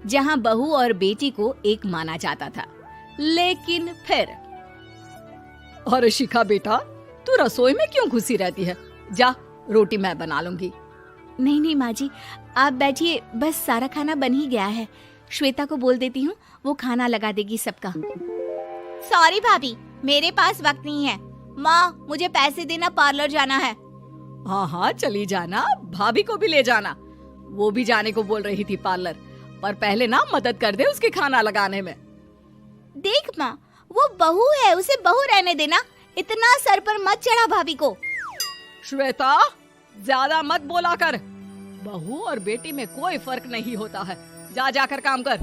जहां बहू और बेटी को एक माना जाता था। लेकिन फिर अरे शिखा बेटा, तू रसोई में क्यों घुसी रहती है? जा, रोटी मैं बना लूंगी। नहीं नहीं माँ जी, आप बैठिए, बस सारा खाना बन ही गया है। श्वेता को बोल देती हूँ, वो खाना लगा देगी सबका। सॉरी भाभी, मेरे पास वक्त नहीं है। माँ, मुझे पैसे देना, पार्लर जाना है। हाँ हाँ चली जाना, भाभी को भी ले जाना। वो भी जाने को बोल रही थी पार्लर, पर पहले ना मदद कर दे उसके खाना लगाने में। देख माँ, वो बहू है, उसे बहू रहने देना। इतना सर पर मत चढ़ा भाभी को। श्वेता, ज्यादा मत बोला कर। बहू और बेटी में कोई फर्क नहीं होता है। जा जाकर काम कर।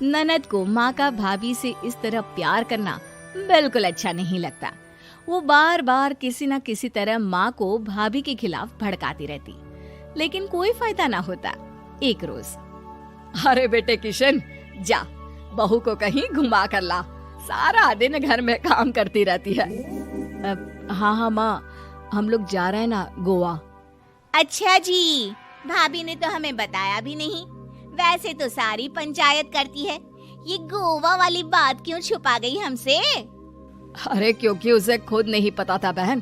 ननद को माँ का भाभी से इस तरह प्यार करना बिल्कुल अच्छा नहीं लगता। वो बार बार किसी न किसी तरह माँ को भाभी के खिलाफ भड़काती रहती, लेकिन कोई फायदा ना होता। एक रोज, अरे बेटे किशन, जा बहू को कहीं घुमा कर ला। सारा दिन घर में काम करती रहती है। हाँ हाँ माँ, हम लोग जा रहे हैं ना गोवा। अच्छा जी, भाभी ने तो हमें बताया भी नहीं। वैसे तो सारी पंचायत करती है, ये गोवा वाली बात क्यों छुपा गई हमसे? अरे क्योंकि उसे खुद नहीं पता था बहन।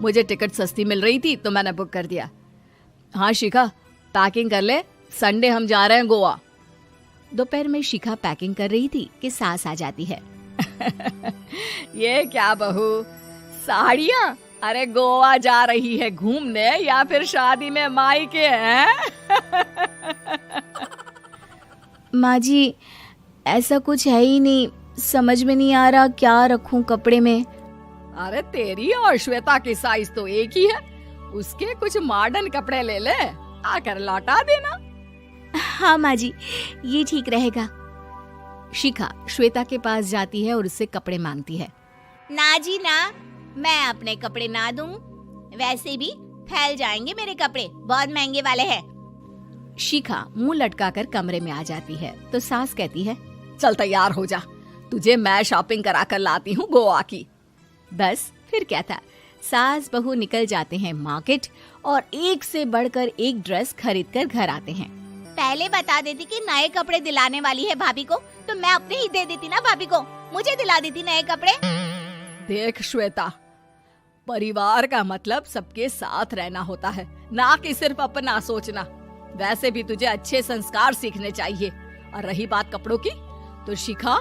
मुझे टिकट सस्ती मिल रही थी तो मैंने बुक कर दिया। हाँ शिखा, पैकिंग कर ले, संडे हम जा रहे हैं गोवा। दोपहर में शिखा पैकिंग कर रही थी कि सास आ जाती है। ये क्या बहू, साड़ियाँ? अरे गोवा जा रही है घूमने या फिर शादी में मायके हैं? माँ जी, ऐसा कुछ है ही नहीं, समझ में नहीं आ रहा क्या रखूं कपड़े में। अरे तेरी और श्वेता की साइज तो एक ही है। उसके कुछ मॉडर्न कपड़े ले ले, आकर लौटा देना। हाँ माँ जी, ये ठीक रहेगा। शिखा श्वेता के पास जाती है और उससे कपड़े मांगती है। ना जी ना, मैं अपने कपड़े ना दूं। वैसे भी फैल जाएंगे मेरे कपड़े, बहुत महंगे वाले हैं। शिखा मुंह लटकाकर कमरे में आ जाती है तो सास कहती है, चल तैयार हो जा, तुझे मैं शॉपिंग करा कर लाती हूँ गोवा की। बस फिर क्या था, सास बहू निकल जाते हैं मार्केट और एक से बढ़कर एक ड्रेस खरीद कर घर आते हैं। पहले बता देती कि नए कपड़े दिलाने वाली है भाभी को, तो मैं अपने ही दे देती ना भाभी को, मुझे दिला देती नए कपड़े। देख श्वेता, परिवार का मतलब सबके साथ रहना होता है, ना कि सिर्फ अपना सोचना। वैसे भी तुझे अच्छे संस्कार सीखने चाहिए। और रही बात कपड़ों की, तो शिखा,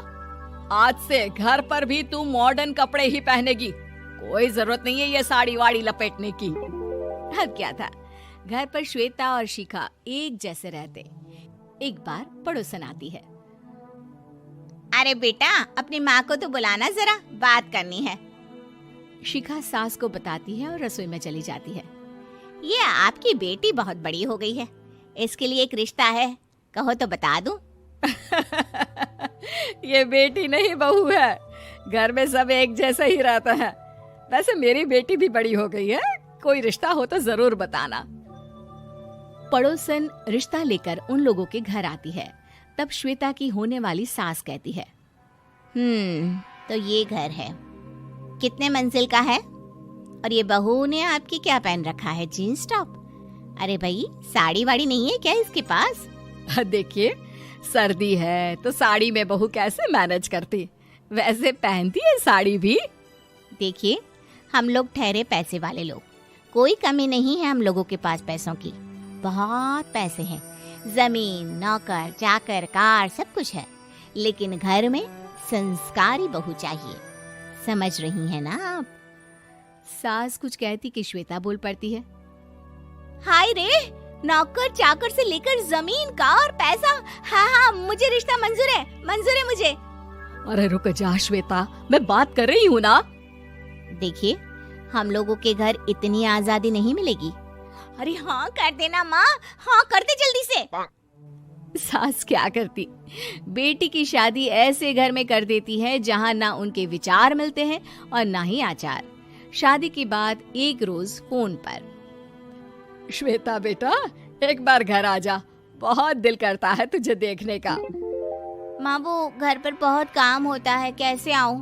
आज से घर पर भी तू मॉडर्न कपड़े ही पहनेगी। कोई जरूरत नहीं है ये साड़ी वाड़ी लपेटने की। अब क्या था, घर पर श्वेता और शिखा एक जैसे रहते। एक बार पड़ोसन आती है। अरे बेटा, अपनी माँ को तो बुलाना, जरा बात करनी है। शिखा सास को बताती है और रसोई में चली जाती है। ये आपकी बेटी बहुत बड़ी हो गई है, इसके लिए एक रिश्ता है, कहो तो बता दूं। ये बेटी नहीं बहू है, घर में सब एक जैसा ही रहता है। वैसे मेरी बेटी भी बड़ी हो गई है, कोई रिश्ता हो तो जरूर बताना। पड़ोसन रिश्ता लेकर उन लोगों के घर आती है। तब श्वेता की होने वाली सास कहती है, तो ये घर है, कितने मंजिल का है? और ये बहू ने आपकी क्या पहन रखा है, जीन्स टॉप? अरे भाई, साड़ी वाड़ी नहीं है क्या इसके पास? देखिए, सर्दी है तो साड़ी में बहू कैसे मैनेज करती, वैसे पहनती है साड़ी भी। देखिए, हम लोग ठहरे पैसे वाले लोग, कोई कमी नहीं है हम लोगों के पास पैसों की, बहुत पैसे हैं, जमीन, नौकर चाकर, कार, सब कुछ है। लेकिन घर में संस्कारी बहू चाहिए, समझ रही हैं ना आप? सास कुछ कहती कि श्वेता बोल पड़ती है, हाय रे, नौकर चाकर से लेकर जमीन, कार, पैसा, हाँ हाँ, मुझे रिश्ता मंजूर है, मंजूर है मुझे। अरे रुक जा श्वेता, मैं बात कर रही हूँ ना। देखिए, हम लोगों के घर इतनी आजादी नहीं मिलेगी। अरे हाँ कर देना माँ, हाँ कर दे जल्दी से। सास क्या करती, बेटी की शादी ऐसे घर में कर देती है जहाँ ना उनके विचार मिलते हैं और ना ही आचार। शादी के बाद एक रोज फोन पर, श्वेता बेटा, एक बार घर आ जा, बहुत दिल करता है तुझे देखने का। माँ, वो घर पर बहुत काम होता है, कैसे आऊँ?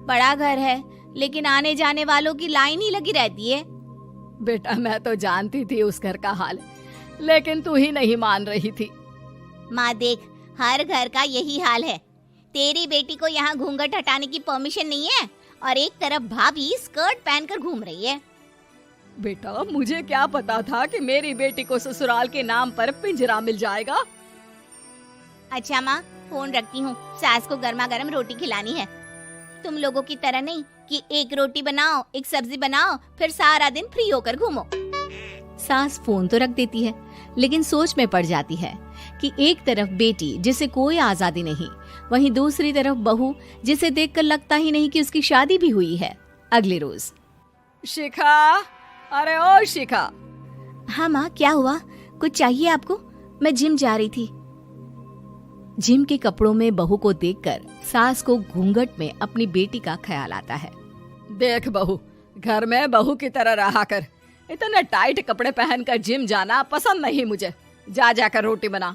बड़ा घर है, लेकिन आने जाने वालों की लाइन ही लगी रहती है। बेटा, मैं तो जानती थी उस घर का हाल, लेकिन तू ही नहीं मान रही थी। माँ देख, हर घर का यही हाल है। तेरी बेटी को यहाँ घूंघट हटाने की परमिशन नहीं है और एक तरफ भाभी स्कर्ट पहनकर घूम रही है। बेटा मुझे क्या पता था कि मेरी बेटी को ससुराल के नाम पर पिंजरा मिल जाएगा। अच्छा माँ, फोन रखती हूँ, सास को गर्मा गर्म रोटी खिलानी है। तुम लोगों की तरह नहीं कि एक रोटी बनाओ, एक सब्जी बनाओ, फिर सारा दिन फ्री होकर घूमो। सास फोन तो रख देती है, लेकिन सोच में पड़ जाती है कि एक तरफ बेटी जिसे कोई आजादी नहीं, वहीं दूसरी तरफ बहू जिसे देखकर लगता ही नहीं कि उसकी शादी भी हुई है। अगले रोज। शिखा, अरे ओ शिखा। हाँ माँ, क्या हुआ? कुछ चाहिए आपको? मैं जिम जा रही थी। जिम के कपड़ों में बहू को देखकर सास को घूंघट में अपनी बेटी का ख्याल आता है। देख बहू, घर में बहू की तरह रहा कर। इतने टाइट कपड़े पहनकर जिम जाना पसंद नहीं मुझे। जा जाकर रोटी बना।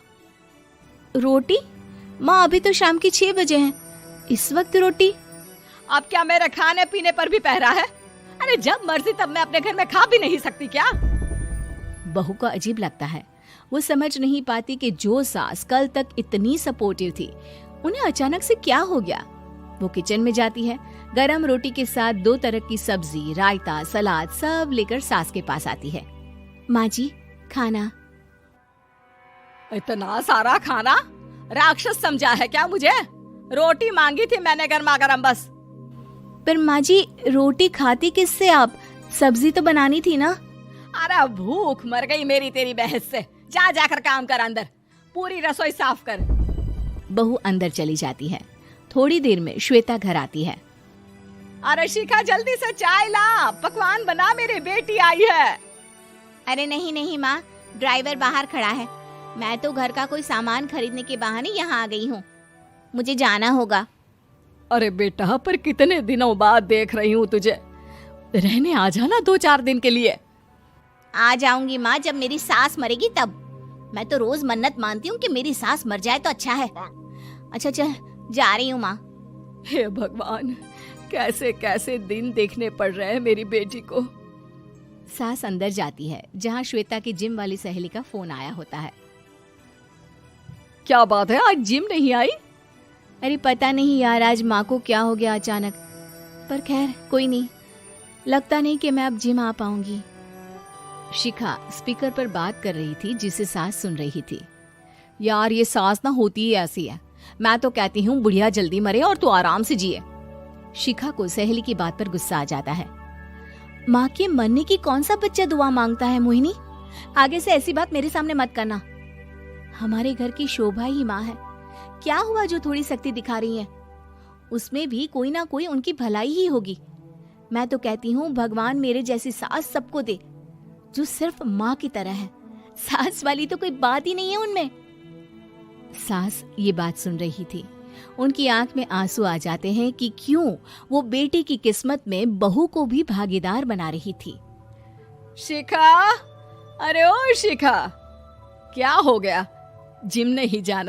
रोटी? माँ अभी तो शाम के 6 बजे हैं, इस वक्त रोटी? अब क्या मेरे खाने पीने पर भी पहरा है? अरे जब मर्जी तब मैं अपने घर में खा भी नहीं सकती क्या? बहू को अजीब लगता है। वो समझ नहीं पाती कि जो सास कल तक इतनी सपोर्टिव थी, उन्हें अचानक से क्या हो गया। वो किचन में जाती है, गरम रोटी के साथ 2 तरह की सब्जी, रायता, सलाद सब लेकर सास के पास आती है। माँ जी, खाना। इतना सारा खाना? राक्षस समझा है क्या मुझे? रोटी मांगी थी मैंने गर्मा गर्म बस। पर माँ जी, रोटी खाती किससे आप? सब्जी तो बनानी थी ना। अरे भूख मर गई मेरी तेरी बहस से। जा जाकर काम कर, अंदर पूरी रसोई साफ कर। बहू अंदर चली जाती है। थोड़ी देर में श्वेता घर आती है। अरे शिखा, जल्दी से चाय ला, पकवान बना, मेरी बेटी आई है। अरे नहीं नहीं माँ, ड्राइवर बाहर खड़ा है। मैं तो घर का कोई सामान खरीदने के बहाने यहाँ आ गई हूँ, मुझे जाना होगा। अरे बेटा, पर कितने दिनों बाद देख रही हूँ तुझे। रहने आ जाना 2-4 दिन के लिए। आ जाऊंगी माँ, जब मेरी सास मरेगी तब। मैं तो रोज मन्नत मानती हूँ कि मेरी सास मर जाए तो अच्छा है। अच्छा चल, जा रही हूँ माँ। हे भगवान, कैसे कैसे दिन देखने पड़ रहे हैं मेरी बेटी को। सास अंदर जाती है, जहाँ श्वेता की जिम वाली सहेली का फोन आया होता है। क्या बात है, आज जिम नहीं आई? अरे पता नहीं यार, आज माँ को क्या हो गया अचानक। पर खैर कोई नहीं, लगता नहीं कि मैं अब जिम आ पाऊंगी। शिखा स्पीकर पर बात कर रही थी, जिसे सास सुन रही थी। यार ये सास ना होती ही ऐसी है। मैं तो कहती हूँ बुढ़िया जल्दी मरे और तू आराम से जिए। शिखा को सहेली की बात पर गुस्सा आ जाता है। माँ के मरने की कौन सा बच्चा दुआ मांगता है मोहिनी? आगे से ऐसी बात मेरे सामने मत करना। हमारे घर की शोभा ही माँ है। क्या हुआ जो थोड़ी सख्ती दिखा रही है? उसमें भी कोई ना कोई उनकी भलाई ही होगी। मैं तो कहती हूँ भगवान मेरे जैसी सास सबको दे, जो सिर्फ माँ की तरह है। सास वाली तो कोई बात ही नहीं है उनमें। सास ये बात सुन रही थी। उनकी आंख में आंसू आ जाते हैं कि क्यों वो बेटी की किस्मत में बहू को भी भागीदार बना रही थी। शिखा, अरे ओ शिखा, क्या हो गया? जिम नहीं जाना?